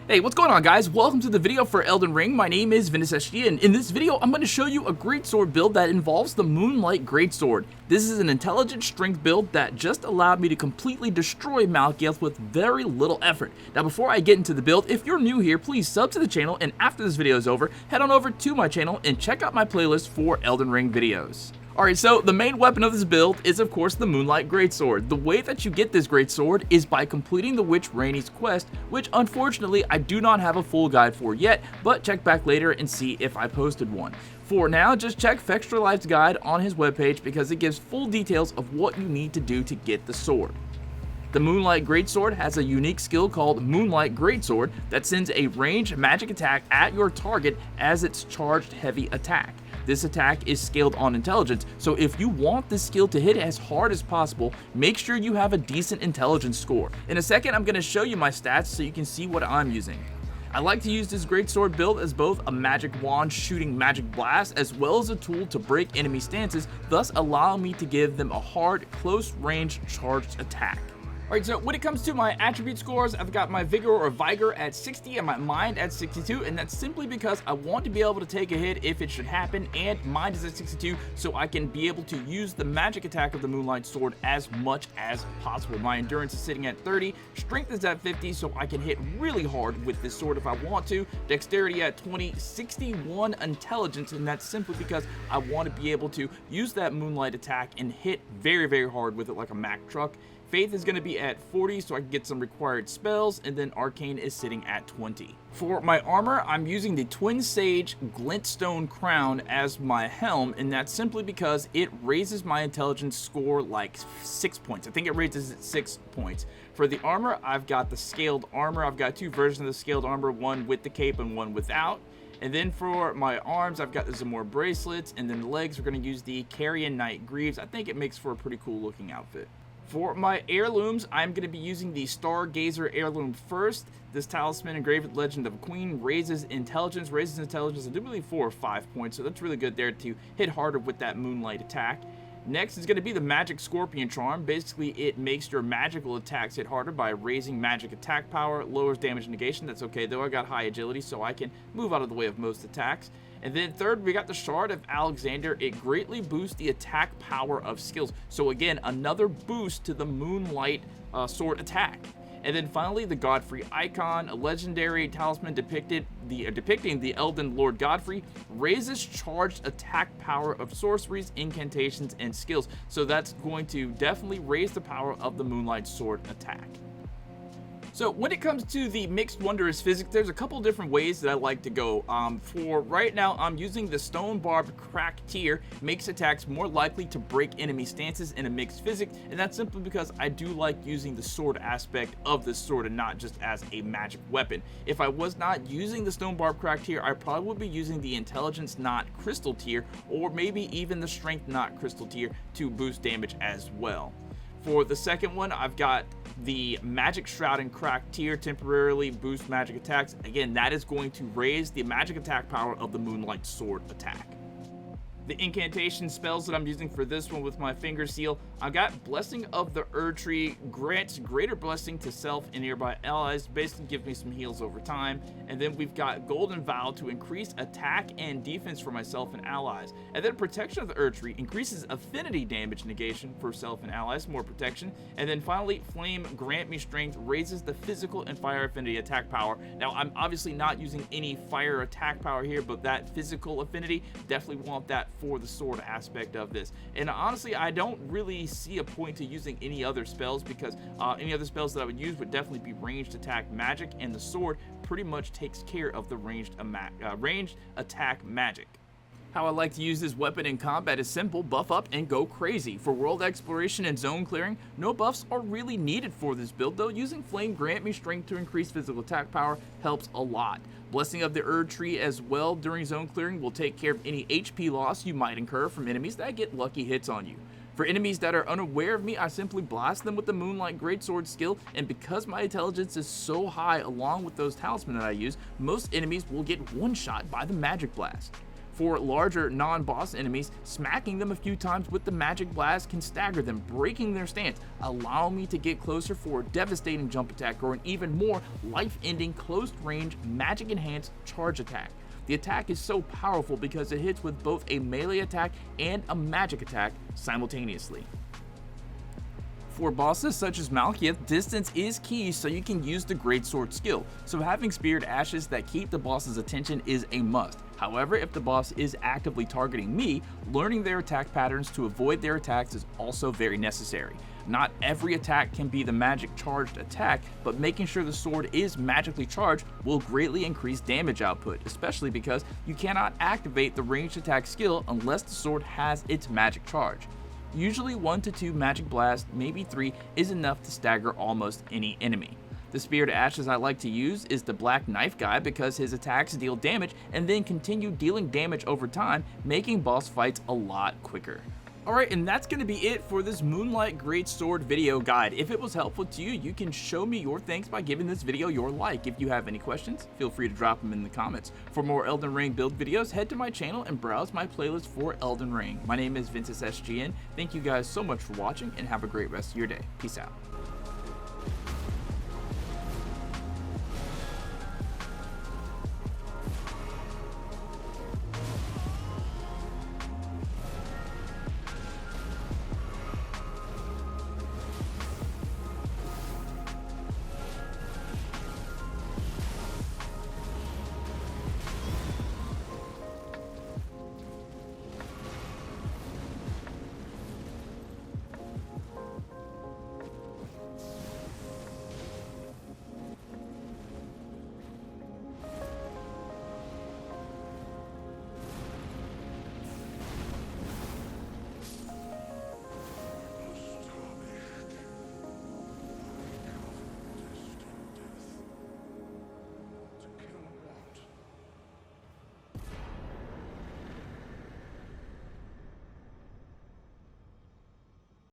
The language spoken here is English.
Hey, what's going on, guys? Welcome to the video for Elden Ring. My name is Ventus, and in this video, I'm going to show you a Greatsword build that involves the Moonlight Greatsword. This is an intelligent strength build that just allowed me to completely destroy Malekith with very little effort. Now, before I get into the build, if you're new here, please sub to the channel, and after this video is over, head on over to my channel and check out my playlist for Elden Ring videos. Alright, so the main weapon of this build is of course the Moonlight Greatsword. The way that you get this Greatsword is by completing the Witch Rainey's quest, which unfortunately I do not have a full guide for yet, but check back later and see if I posted one. For now, just check Fextralife's guide on his webpage because it gives full details of what you need to do to get the sword. The Moonlight Greatsword has a unique skill called Moonlight Greatsword that sends a ranged magic attack at your target as its charged heavy attack. This attack is scaled on intelligence, so if you want this skill to hit as hard as possible, make sure you have a decent intelligence score. In a second, I'm going to show you my stats so you can see what I'm using. I like to use this Greatsword build as both a magic wand shooting magic blast as well as a tool to break enemy stances, thus allowing me to give them a hard, close-range charged attack. Alright, so when it comes to my attribute scores, I've got my Vigor or Vigor at 60 and my Mind at 62, and that's simply because I want to be able to take a hit if it should happen, and Mind is at 62 so I can be able to use the magic attack of the Moonlight Sword as much as possible. My Endurance is sitting at 30, Strength is at 50 so I can hit really hard with this sword if I want to, Dexterity at 20, 61 Intelligence, and that's simply because I want to be able to use that Moonlight attack and hit very hard with it like a Mack truck. Faith is going to be at 40 so I can get some required spells, and then Arcane is sitting at 20. For my armor, I'm using the Twin Sage Glintstone Crown as my helm, and that's simply because it raises my intelligence score like 6 points. I think it raises it 6 points. For the armor, I've got the Scaled Armor. I've got two versions of the Scaled Armor, one with the cape and one without. And then for my arms, I've got the Zamor bracelets, and then the legs, we're going to use the Carrion Knight Greaves. I think it makes for a pretty cool looking outfit. For my heirlooms, I'm going to be using the Stargazer heirloom first. This talisman engraved with the Legend of a Queen raises intelligence, I do believe 4 or 5 points, so that's really good there to hit harder with that Moonlight attack. Next is going to be the Magic Scorpion Charm. Basically, it makes your magical attacks hit harder by raising magic attack power, lowers damage negation. That's okay, though I got high agility, so I can move out of the way of most attacks. And then third, we got the Shard of Alexander. It greatly boosts the attack power of skills. So again, another boost to the Moonlight sword attack. And then finally, the Godfrey Icon, a legendary talisman depicting the Elden Lord Godfrey, raises charged attack power of sorceries, incantations, and skills. So that's going to definitely raise the power of the Moonlight sword attack. So when it comes to the Mixed Wondrous Physics, there's a couple different ways that I like to go. For right now, I'm using the Stone Barbed Crack tier. Makes attacks more likely to break enemy stances in a mixed physics, and that's simply because I do like using the sword aspect of this sword and not just as a magic weapon. If I was not using the Stone Barbed Crack tier, I probably would be using the Intelligence Knot Crystal tier, or maybe even the Strength Knot Crystal tier to boost damage as well. For the second one, I've got the Magic Shroud and Crack tier, temporarily boost magic attacks. Again, that is going to raise the magic attack power of the Moonlight sword attack. The incantation spells that I'm using for this one with my finger seal, I got Blessing of the Erdtree, grants greater blessing to self and nearby allies, basically gives me some heals over time. And then we've got Golden Vow to increase attack and defense for myself and allies. And then Protection of the Erdtree increases affinity damage negation for self and allies, more protection. And then finally, Flame Grant Me Strength raises the physical and fire affinity attack power. Now, I'm obviously not using any fire attack power here, but that physical affinity, definitely want that for the sword aspect of this. And honestly, I don't really see a point to using any other spells because any other spells that I would use would definitely be ranged attack magic, and the sword pretty much takes care of the ranged attack magic. How I like to use this weapon in combat is simple: buff up and go crazy. For world exploration and zone clearing, no buffs are really needed for this build, though using Flame Grant Me Strength to increase physical attack power helps a lot. Blessing of the Erdtree as well during zone clearing will take care of any HP loss you might incur from enemies that get lucky hits on you. For enemies that are unaware of me, I simply blast them with the Moonlight Greatsword skill, and because my intelligence is so high along with those talisman that I use, most enemies will get one shot by the magic blast. For larger non-boss enemies, smacking them a few times with the magic blast can stagger them, breaking their stance, allowing me to get closer for a devastating jump attack or an even more life-ending close-range magic-enhanced charge attack. The attack is so powerful because it hits with both a melee attack and a magic attack simultaneously. For bosses such as Malekith, distance is key so you can use the Greatsword skill, so having Spirit Ashes that keep the boss's attention is a must. However, if the boss is actively targeting me, learning their attack patterns to avoid their attacks is also very necessary. Not every attack can be the magic charged attack, but making sure the sword is magically charged will greatly increase damage output, especially because you cannot activate the ranged attack skill unless the sword has its magic charge. Usually 1 to 2 magic blasts, maybe 3, is enough to stagger almost any enemy. The Spirit Ashes I like to use is the Black Knife guy because his attacks deal damage and then continue dealing damage over time, making boss fights a lot quicker. Alright, and that's going to be it for this Moonlight Greatsword video guide. If it was helpful to you, you can show me your thanks by giving this video your like. If you have any questions, feel free to drop them in the comments. For more Elden Ring build videos, head to my channel and browse my playlist for Elden Ring. My name is Ventus SGN. Thank you guys so much for watching and have a great rest of your day. Peace out.